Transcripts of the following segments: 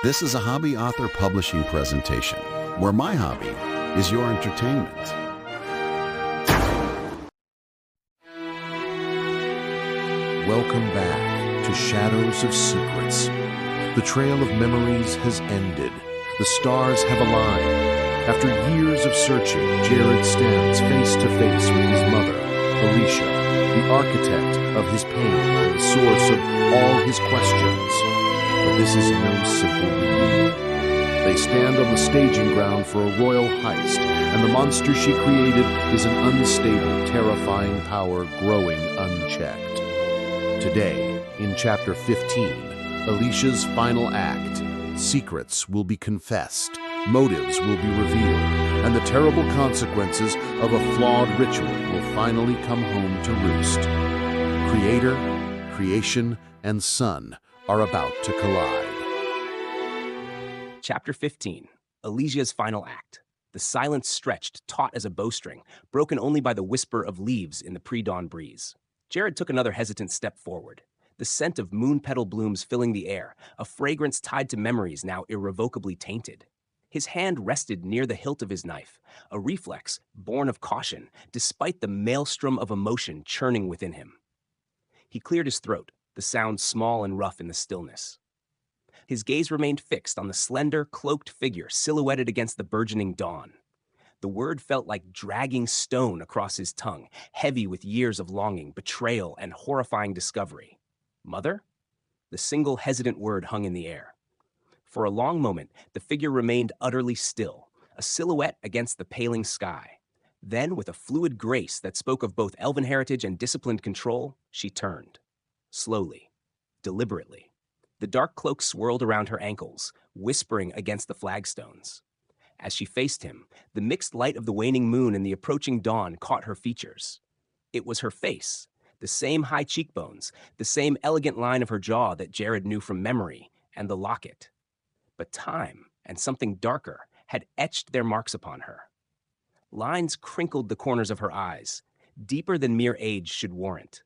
This is a hobby author publishing presentation, where my hobby is your entertainment. Welcome back to Shadows of Secrets. The trail of memories has ended. The stars have aligned. After years of searching, Gerrod stands face to face with his mother, Elysia, the architect of his pain and the source of all his questions. But this is no simple reunion. They stand on the staging ground for a royal heist, and the monster she created is an unstable, terrifying power growing unchecked. Today, in Chapter 15, Elysia's final act, secrets will be confessed, motives will be revealed, and the terrible consequences of a flawed ritual will finally come home to roost. Creator, creation, and Son are about to collide. Chapter 15, Elysia's final act. The silence stretched, taut as a bowstring, broken only by the whisper of leaves in the pre-dawn breeze. Gerrod took another hesitant step forward. The scent of moon petal blooms filling the air, a fragrance tied to memories now irrevocably tainted. His hand rested near the hilt of his knife, a reflex born of caution, despite the maelstrom of emotion churning within him. He cleared his throat, the sound small and rough in the stillness. His gaze remained fixed on the slender, cloaked figure silhouetted against the burgeoning dawn. The word felt like dragging stone across his tongue, heavy with years of longing, betrayal, and horrifying discovery. Mother? The single hesitant word hung in the air. For a long moment, the figure remained utterly still, a silhouette against the paling sky. Then, with a fluid grace that spoke of both elven heritage and disciplined control, she turned. Slowly, deliberately. The dark cloak swirled around her ankles, whispering against the flagstones. As she faced him, the mixed light of the waning moon and the approaching dawn caught her features. It was her face, the same high cheekbones, the same elegant line of her jaw that Gerrod knew from memory, and the locket. But time, and something darker, had etched their marks upon her. Lines crinkled the corners of her eyes, deeper than mere age should warrant.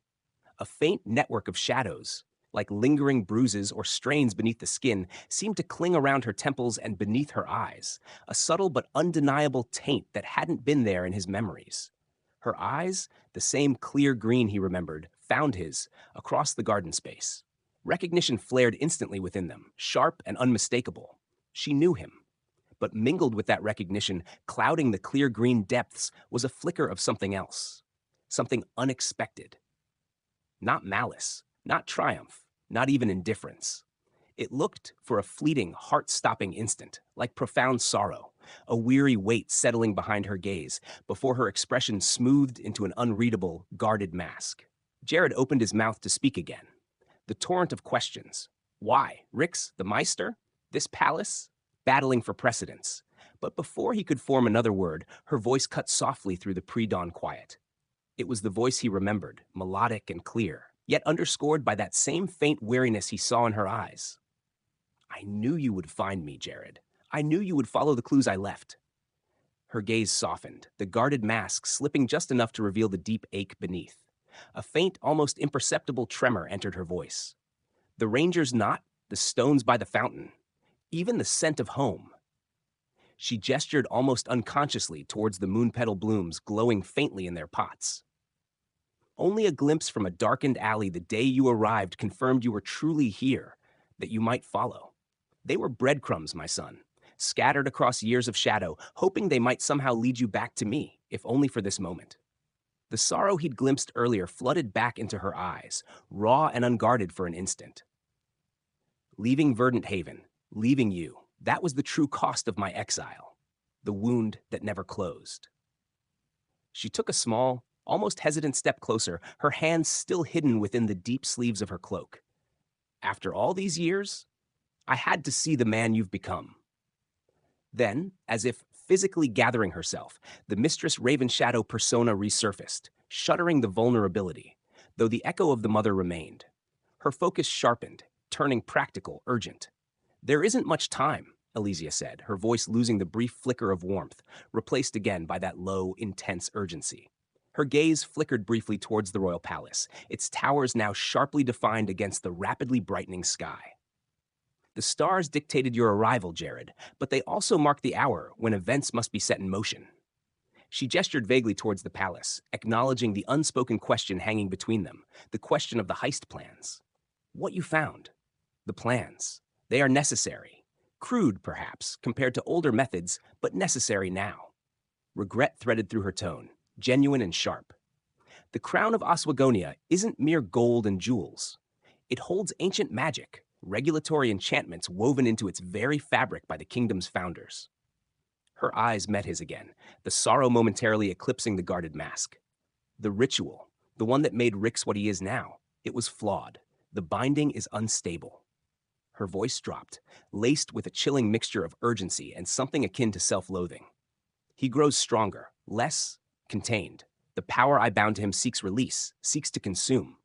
A faint network of shadows, like lingering bruises or strains beneath the skin, seemed to cling around her temples and beneath her eyes, a subtle but undeniable taint that hadn't been there in his memories. Her eyes, the same clear green he remembered, found his, across the garden space. Recognition flared instantly within them, sharp and unmistakable. She knew him. But mingled with that recognition, clouding the clear green depths, was a flicker of something else. Something unexpected. Not malice, not triumph, not even indifference. It looked, for a fleeting, heart-stopping instant, like profound sorrow, a weary weight settling behind her gaze, before her expression smoothed into an unreadable, guarded mask. Gerrod opened his mouth to speak again. The torrent of questions. Why? Rix, the Myster? This palace? Battling for precedence. But before he could form another word, her voice cut softly through the pre-dawn quiet. It was the voice he remembered, melodic and clear, yet underscored by that same faint weariness he saw in her eyes. I knew you would find me, Gerrod. I knew you would follow the clues I left. Her gaze softened, the guarded mask slipping just enough to reveal the deep ache beneath. A faint, almost imperceptible tremor entered her voice. The ranger's knot, the stones by the fountain, even the scent of home. She gestured almost unconsciously towards the moon petal blooms glowing faintly in their pots. Only a glimpse from a darkened alley the day you arrived confirmed you were truly here, that you might follow. They were breadcrumbs, my son, scattered across years of shadow, hoping they might somehow lead you back to me, if only for this moment. The sorrow he'd glimpsed earlier flooded back into her eyes, raw and unguarded for an instant. Leaving Verdant Haven, leaving you, that was the true cost of my exile, the wound that never closed. She took a small, almost hesitant step closer, her hands still hidden within the deep sleeves of her cloak. After all these years, I had to see the man you've become. Then, as if physically gathering herself, the Mistress Ravenshadow persona resurfaced, shuddering the vulnerability, though the echo of the mother remained. Her focus sharpened, turning practical, urgent. There isn't much time, Elysia said, her voice losing the brief flicker of warmth, replaced again by that low, intense urgency. Her gaze flickered briefly towards the royal palace, its towers now sharply defined against the rapidly brightening sky. The stars dictated your arrival, Gerrod, but they also mark the hour when events must be set in motion. She gestured vaguely towards the palace, acknowledging the unspoken question hanging between them, the question of the heist plans. What you found. The plans. They are necessary. Crude, perhaps, compared to older methods, but necessary now. Regret threaded through her tone, genuine and sharp. The crown of Oswagonia isn't mere gold and jewels. It holds ancient magic, regulatory enchantments woven into its very fabric by the kingdom's founders. Her eyes met his again, the sorrow momentarily eclipsing the guarded mask. The ritual, the one that made Rix what he is now, it was flawed. The binding is unstable. Her voice dropped, laced with a chilling mixture of urgency and something akin to self-loathing. He grows stronger, less contained. The power I bound to him seeks release, seeks to consume.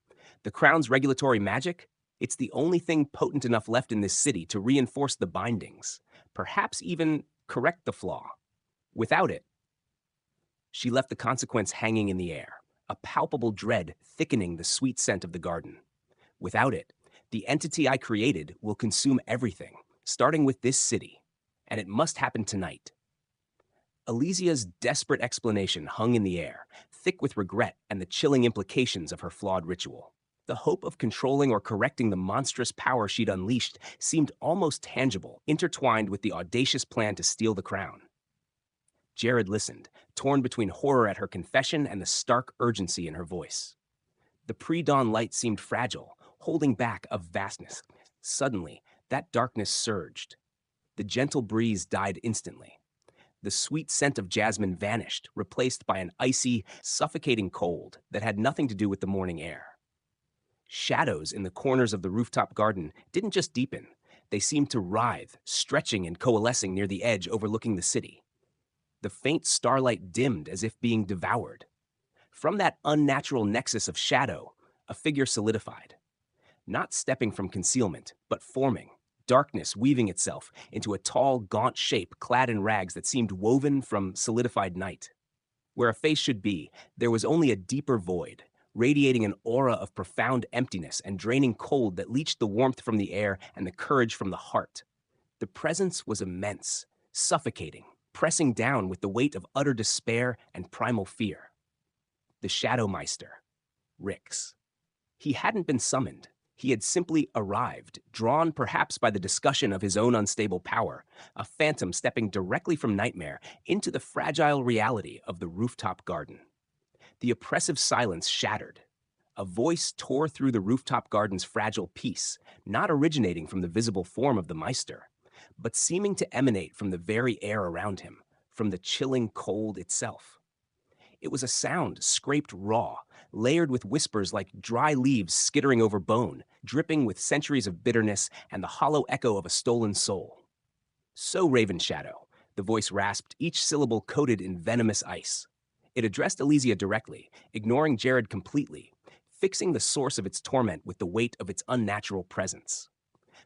The crown's regulatory magic? It's the only thing potent enough left in this city to reinforce the bindings, perhaps even correct the flaw. Without it, she left the consequence hanging in the air, a palpable dread thickening the sweet scent of the garden. Without it, the entity I created will consume everything, starting with this city, and it must happen tonight. Elysia's desperate explanation hung in the air, thick with regret and the chilling implications of her flawed ritual. The hope of controlling or correcting the monstrous power she'd unleashed seemed almost tangible, intertwined with the audacious plan to steal the crown. Gerrod listened, torn between horror at her confession and the stark urgency in her voice. The pre-dawn light seemed fragile, holding back a vastness. Suddenly, that darkness surged. The gentle breeze died instantly. The sweet scent of jasmine vanished, replaced by an icy, suffocating cold that had nothing to do with the morning air. Shadows in the corners of the rooftop garden didn't just deepen. They seemed to writhe, stretching and coalescing near the edge overlooking the city. The faint starlight dimmed as if being devoured. From that unnatural nexus of shadow, a figure solidified. Not stepping from concealment, but forming, darkness weaving itself into a tall, gaunt shape clad in rags that seemed woven from solidified night. Where a face should be, there was only a deeper void, radiating an aura of profound emptiness and draining cold that leached the warmth from the air and the courage from the heart. The presence was immense, suffocating, pressing down with the weight of utter despair and primal fear. The Shadow Myster, Rix. He hadn't been summoned. He had simply arrived, drawn perhaps by the discussion of his own unstable power, a phantom stepping directly from nightmare into the fragile reality of the rooftop garden. The oppressive silence shattered. A voice tore through the rooftop garden's fragile peace, not originating from the visible form of the Myster, but seeming to emanate from the very air around him, from the chilling cold itself. It was a sound scraped raw, layered with whispers like dry leaves skittering over bone, dripping with centuries of bitterness and the hollow echo of a stolen soul. So Raven Shadow, the voice rasped, each syllable coated in venomous ice. It addressed Elysia directly, ignoring Gerrod completely, fixing the source of its torment with the weight of its unnatural presence.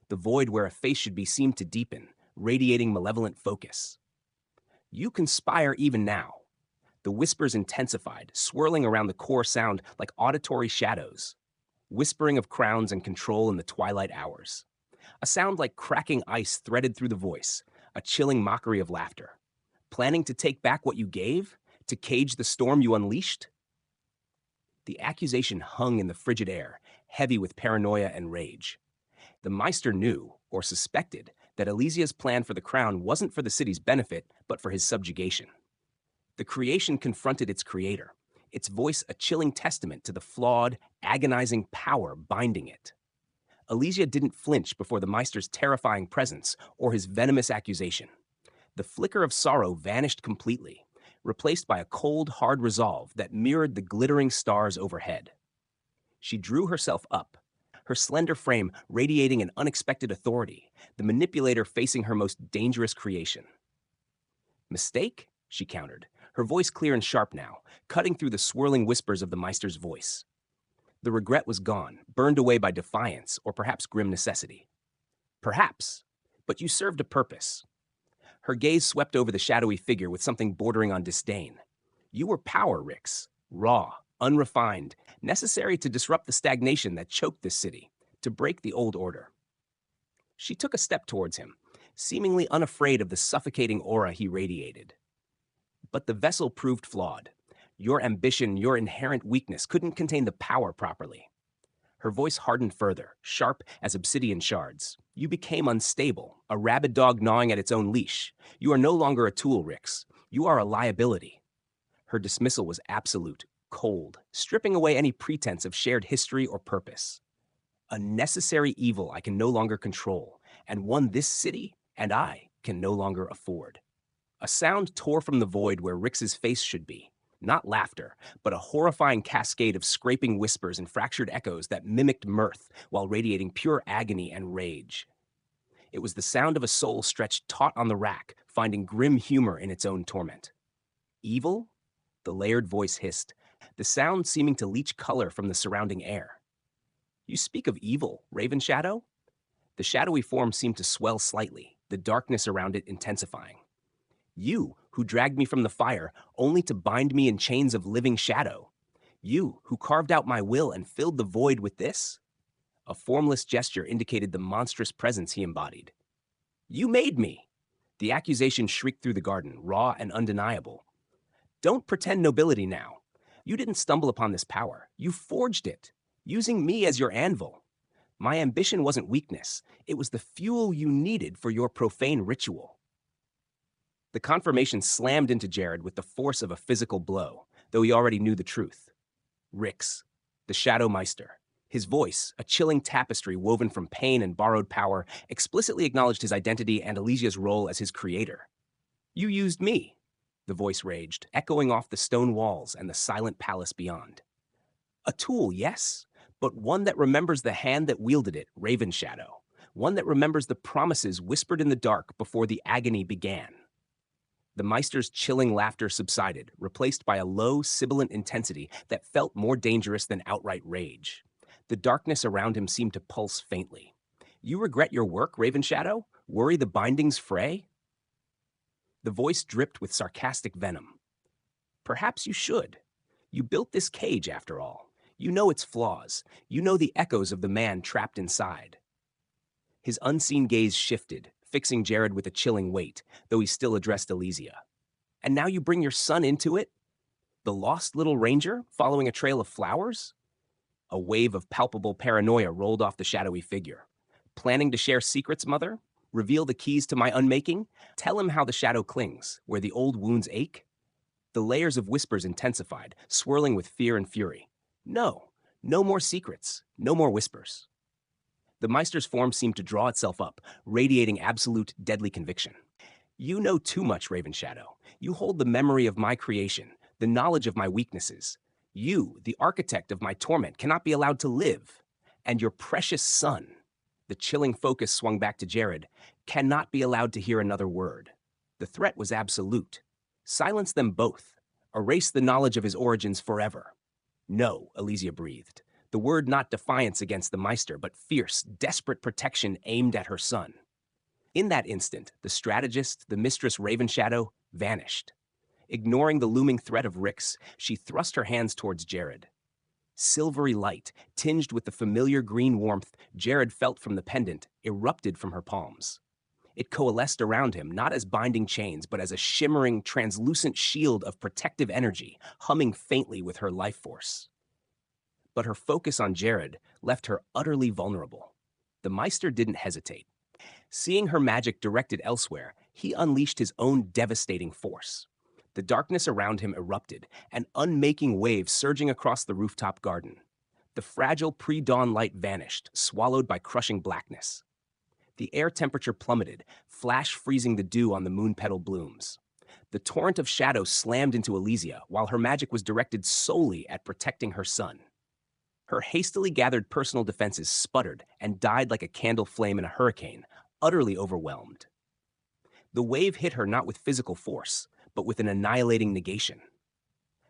The void where a face should be seemed to deepen, radiating malevolent focus. You conspire even now. The whispers intensified, swirling around the core sound like auditory shadows, whispering of crowns and control in the twilight hours. A sound like cracking ice threaded through the voice, a chilling mockery of laughter. Planning to take back what you gave? To cage the storm you unleashed? The accusation hung in the frigid air, heavy with paranoia and rage. The Myster knew, or suspected, that Elysia's plan for the crown wasn't for the city's benefit, but for his subjugation. The creation confronted its creator, its voice a chilling testament to the flawed, agonizing power binding it. Elysia didn't flinch before the Myster's terrifying presence or his venomous accusation. The flicker of sorrow vanished completely, replaced by a cold, hard resolve that mirrored the glittering stars overhead. She drew herself up, her slender frame radiating an unexpected authority, the manipulator facing her most dangerous creation. Mistake? She countered, her voice clear and sharp now, cutting through the swirling whispers of the Myster's voice. The regret was gone, burned away by defiance or perhaps grim necessity. Perhaps, but you served a purpose. Her gaze swept over the shadowy figure with something bordering on disdain. You were power, Rix, raw, unrefined, necessary to disrupt the stagnation that choked this city, to break the old order. She took a step towards him, seemingly unafraid of the suffocating aura he radiated. But the vessel proved flawed. Your ambition, your inherent weakness couldn't contain the power properly. Her voice hardened further, sharp as obsidian shards. You became unstable, a rabid dog gnawing at its own leash. You are no longer a tool, Rix. You are a liability. Her dismissal was absolute, cold, stripping away any pretense of shared history or purpose. A necessary evil I can no longer control, and one this city and I can no longer afford. A sound tore from the void where Rix's face should be. Not laughter, but a horrifying cascade of scraping whispers and fractured echoes that mimicked mirth while radiating pure agony and rage. It was the sound of a soul stretched taut on the rack, finding grim humor in its own torment. Evil? The layered voice hissed, the sound seeming to leach color from the surrounding air. You speak of evil, Raven Shadow? The shadowy form seemed to swell slightly, the darkness around it intensifying. You, who dragged me from the fire, only to bind me in chains of living shadow. You, who carved out my will and filled the void with this? A formless gesture indicated the monstrous presence he embodied. You made me! The accusation shrieked through the garden, raw and undeniable. Don't pretend nobility now. You didn't stumble upon this power. You forged it, using me as your anvil. My ambition wasn't weakness. It was the fuel you needed for your profane ritual. The confirmation slammed into Gerrod with the force of a physical blow, though he already knew the truth. Rix, the Shadow Myster. His voice, a chilling tapestry woven from pain and borrowed power, explicitly acknowledged his identity and Elysia's role as his creator. You used me, the voice raged, echoing off the stone walls and the silent palace beyond. A tool, yes, but one that remembers the hand that wielded it, Raven Shadow. One that remembers the promises whispered in the dark before the agony began. The Meister's chilling laughter subsided, replaced by a low, sibilant intensity that felt more dangerous than outright rage. The darkness around him seemed to pulse faintly. You regret your work, Raven Shadow? Worry the bindings fray? The voice dripped with sarcastic venom. Perhaps you should. You built this cage, after all. You know its flaws. You know the echoes of the man trapped inside. His unseen gaze shifted, fixing Gerrod with a chilling weight, though he still addressed Elysia. And now you bring your son into it? The lost little ranger, following a trail of flowers? A wave of palpable paranoia rolled off the shadowy figure. Planning to share secrets, mother? Reveal the keys to my unmaking? Tell him how the shadow clings, where the old wounds ache? The layers of whispers intensified, swirling with fear and fury. No, no more secrets, no more whispers. The Meister's form seemed to draw itself up, radiating absolute, deadly conviction. You know too much, Raven Shadow. You hold the memory of my creation, the knowledge of my weaknesses. You, the architect of my torment, cannot be allowed to live. And your precious son, the chilling focus swung back to Gerrod, cannot be allowed to hear another word. The threat was absolute. Silence them both. Erase the knowledge of his origins forever. No, Elysia breathed. The word not defiance against the Meister, but fierce, desperate protection aimed at her son. In that instant, the strategist, the mistress Raven Shadow, vanished. Ignoring the looming threat of Rix, she thrust her hands towards Gerrod. Silvery light, tinged with the familiar green warmth Gerrod felt from the pendant, erupted from her palms. It coalesced around him, not as binding chains, but as a shimmering, translucent shield of protective energy, humming faintly with her life force. But her focus on Gerrod left her utterly vulnerable. The Meister didn't hesitate. Seeing her magic directed elsewhere, he unleashed his own devastating force. The darkness around him erupted, an unmaking wave surging across the rooftop garden. The fragile pre-dawn light vanished, swallowed by crushing blackness. The air temperature plummeted, flash freezing the dew on the moon petal blooms. The torrent of shadow slammed into Elysia, while her magic was directed solely at protecting her son. Her hastily gathered personal defenses sputtered and died like a candle flame in a hurricane, utterly overwhelmed. The wave hit her not with physical force, but with an annihilating negation.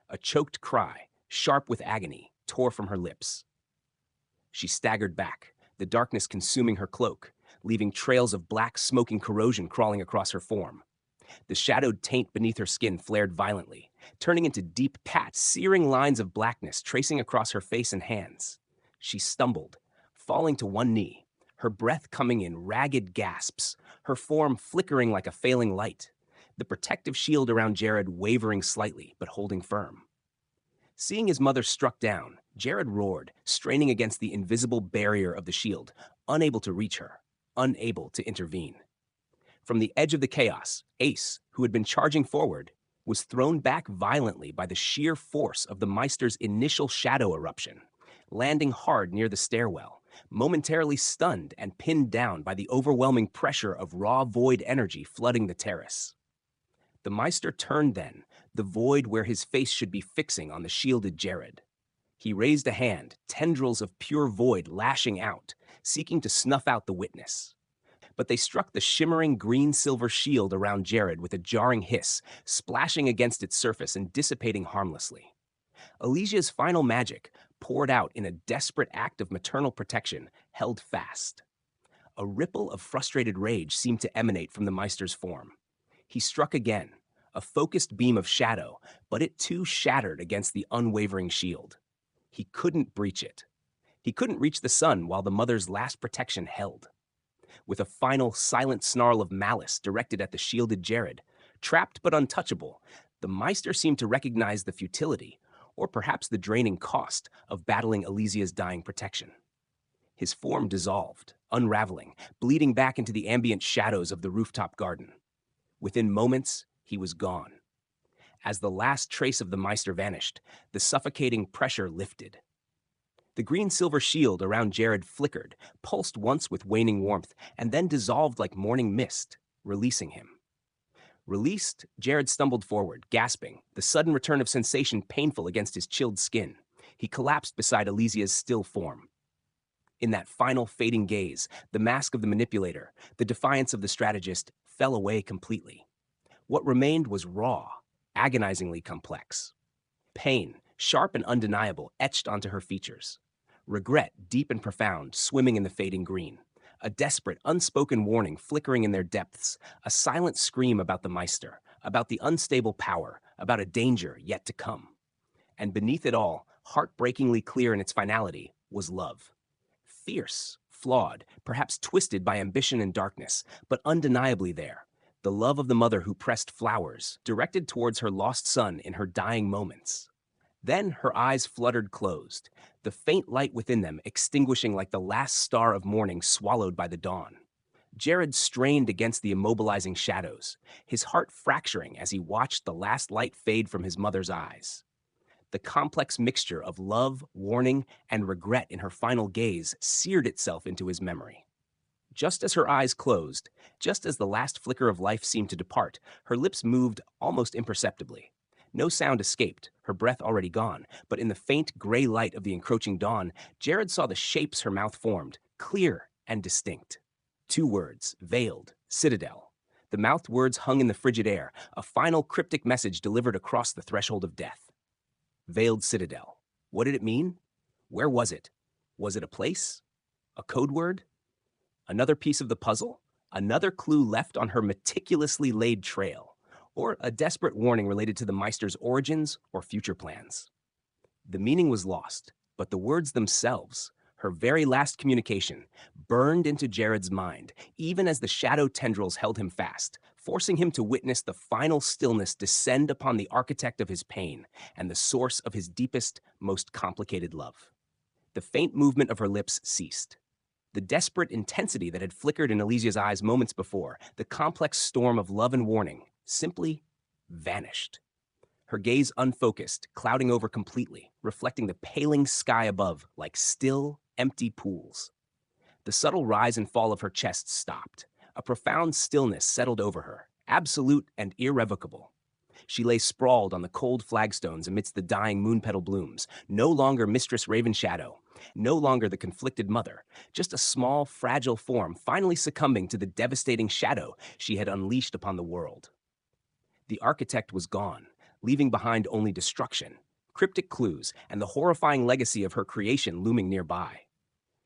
A choked cry, sharp with agony, tore from her lips. She staggered back, the darkness consuming her cloak, leaving trails of black, smoking corrosion crawling across her form. The shadowed taint beneath her skin flared violently, turning into deep pats, searing lines of blackness tracing across her face and hands. She stumbled, falling to one knee, her breath coming in ragged gasps, her form flickering like a failing light, the protective shield around Gerrod wavering slightly but holding firm. Seeing his mother struck down, Gerrod roared, straining against the invisible barrier of the shield, unable to reach her, unable to intervene. From the edge of the chaos, Ace, who had been charging forward, was thrown back violently by the sheer force of the Meister's initial shadow eruption, landing hard near the stairwell, momentarily stunned and pinned down by the overwhelming pressure of raw void energy flooding the terrace. The Meister turned then, the void where his face should be fixing on the shielded Gerrod. He raised a hand, tendrils of pure void lashing out, seeking to snuff out the witness. But they struck the shimmering green-silver shield around Gerrod with a jarring hiss, splashing against its surface and dissipating harmlessly. Elysia's final magic, poured out in a desperate act of maternal protection, held fast. A ripple of frustrated rage seemed to emanate from the Meister's form. He struck again, a focused beam of shadow, but it too shattered against the unwavering shield. He couldn't breach it. He couldn't reach the sun while the mother's last protection held. With a final silent snarl of malice directed at the shielded Gerrod, trapped but untouchable, the Meister seemed to recognize the futility, or perhaps the draining cost, of battling Elysia's dying protection. His form dissolved, unraveling, bleeding back into the ambient shadows of the rooftop garden. Within moments, he was gone. As the last trace of the Meister vanished, the suffocating pressure lifted. The green-silver shield around Gerrod flickered, pulsed once with waning warmth, and then dissolved like morning mist, releasing him. Released, Gerrod stumbled forward, gasping, the sudden return of sensation painful against his chilled skin. He collapsed beside Elysia's still form. In that final fading gaze, the mask of the manipulator, the defiance of the strategist, fell away completely. What remained was raw, agonizingly complex. Pain, sharp and undeniable, etched onto her features. Regret, deep and profound, swimming in the fading green. A desperate, unspoken warning flickering in their depths, a silent scream about the Meister, about the unstable power, about a danger yet to come. And beneath it all, heartbreakingly clear in its finality, was love. Fierce, flawed, perhaps twisted by ambition and darkness, but undeniably there. The love of the mother who pressed flowers, directed towards her lost son in her dying moments. Then her eyes fluttered closed, the faint light within them extinguishing like the last star of morning swallowed by the dawn. Gerrod strained against the immobilizing shadows, his heart fracturing as he watched the last light fade from his mother's eyes. The complex mixture of love, warning, and regret in her final gaze seared itself into his memory. Just as her eyes closed, just as the last flicker of life seemed to depart, her lips moved almost imperceptibly. No sound escaped, her breath already gone, but in the faint gray light of the encroaching dawn, Gerrod saw the shapes her mouth formed, clear and distinct. 2 words, veiled, Citadel. The mouthed words hung in the frigid air, a final cryptic message delivered across the threshold of death. Veiled Citadel. What did it mean? Where was it? Was it a place? A code word? Another piece of the puzzle? Another clue left on her meticulously laid trail? Or a desperate warning related to the Meister's origins or future plans? The meaning was lost, but the words themselves, her very last communication, burned into Gerrod's mind, even as the shadow tendrils held him fast, forcing him to witness the final stillness descend upon the architect of his pain and the source of his deepest, most complicated love. The faint movement of her lips ceased. The desperate intensity that had flickered in Elysia's eyes moments before, the complex storm of love and warning, simply vanished. Her gaze unfocused, clouding over completely, reflecting the paling sky above like still, empty pools. The subtle rise and fall of her chest stopped. A profound stillness settled over her, absolute and irrevocable. She lay sprawled on the cold flagstones amidst the dying moon-petal blooms, no longer Mistress Raven Shadow, no longer the conflicted mother, just a small, fragile form finally succumbing to the devastating shadow she had unleashed upon the world. The architect was gone, leaving behind only destruction, cryptic clues, and the horrifying legacy of her creation looming nearby.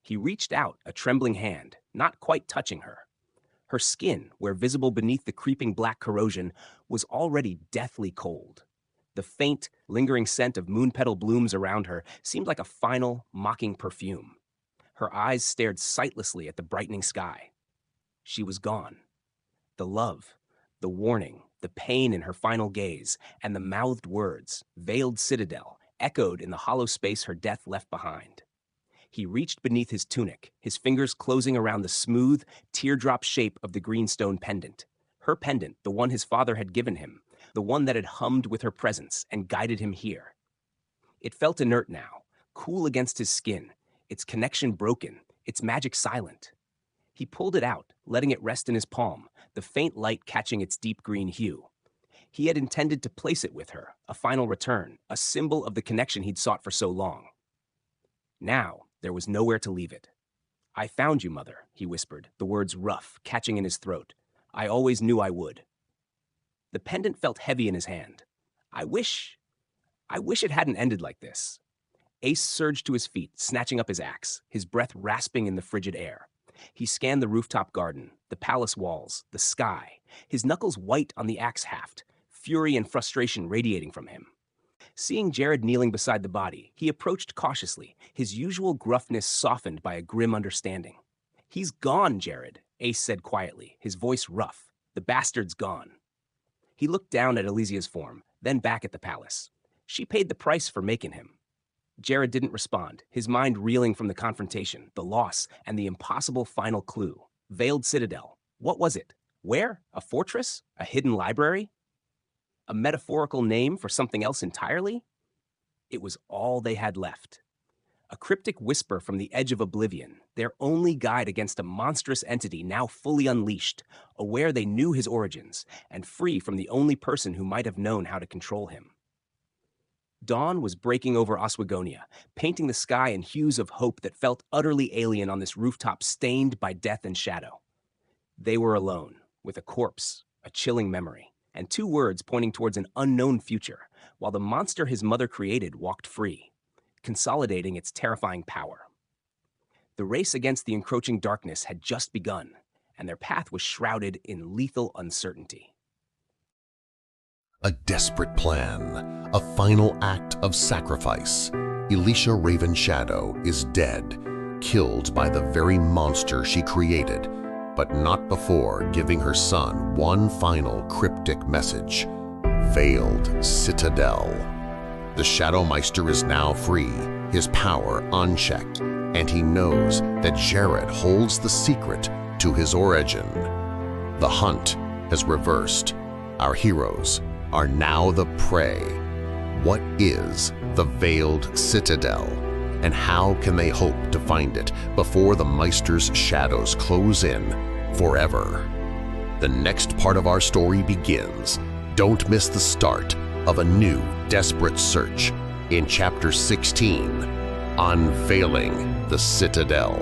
He reached out a trembling hand, not quite touching her. Her skin, where visible beneath the creeping black corrosion, was already deathly cold. The faint, lingering scent of moon-petal blooms around her seemed like a final, mocking perfume. Her eyes stared sightlessly at the brightening sky. She was gone. The love, the warning, the pain in her final gaze, and the mouthed words, veiled Citadel, echoed in the hollow space her death left behind. He reached beneath his tunic, his fingers closing around the smooth, teardrop shape of the greenstone pendant. Her pendant, the one his father had given him, the one that had hummed with her presence and guided him here. It felt inert now, cool against his skin, its connection broken, its magic silent. He pulled it out, letting it rest in his palm, the faint light catching its deep green hue. He had intended to place it with her, a final return, a symbol of the connection he'd sought for so long. Now, there was nowhere to leave it. "I found you, Mother," he whispered, the words rough, catching in his throat. "I always knew I would." The pendant felt heavy in his hand. I wish it hadn't ended like this." Ace surged to his feet, snatching up his axe, his breath rasping in the frigid air. He scanned the rooftop garden, the palace walls, the sky, his knuckles white on the axe haft, fury and frustration radiating from him. Seeing Gerrod kneeling beside the body, he approached cautiously, his usual gruffness softened by a grim understanding. "He's gone, Gerrod," Ace said quietly, his voice rough. "The bastard's gone." He looked down at Elysia's form, then back at the palace. She paid the price for making him. Gerrod didn't respond, his mind reeling from the confrontation, the loss, and the impossible final clue. Veiled Citadel. What was it? Where? A fortress? A hidden library? A metaphorical name for something else entirely? It was all they had left. A cryptic whisper from the edge of oblivion, their only guide against a monstrous entity now fully unleashed, aware they knew his origins, and free from the only person who might have known how to control him. Dawn was breaking over Oswegonia, painting the sky in hues of hope that felt utterly alien on this rooftop stained by death and shadow. They were alone, with a corpse, a chilling memory, and two words pointing towards an unknown future, while the monster his mother created walked free, consolidating its terrifying power. The race against the encroaching darkness had just begun, and their path was shrouded in lethal uncertainty. A desperate plan, a final act of sacrifice. Elysia Raven Shadow is dead, killed by the very monster she created, but not before giving her son one final cryptic message: Veiled Citadel. The Shadow Myster is now free, his power unchecked, and he knows that Gerrod holds the secret to his origin. The hunt has reversed. Our heroes are now the prey. What is the Veiled Citadel, and how can they hope to find it before the Myster's shadows close in forever? The next part of our story begins. Don't miss the start of a new, desperate search in Chapter 16, Unveiling the Citadel.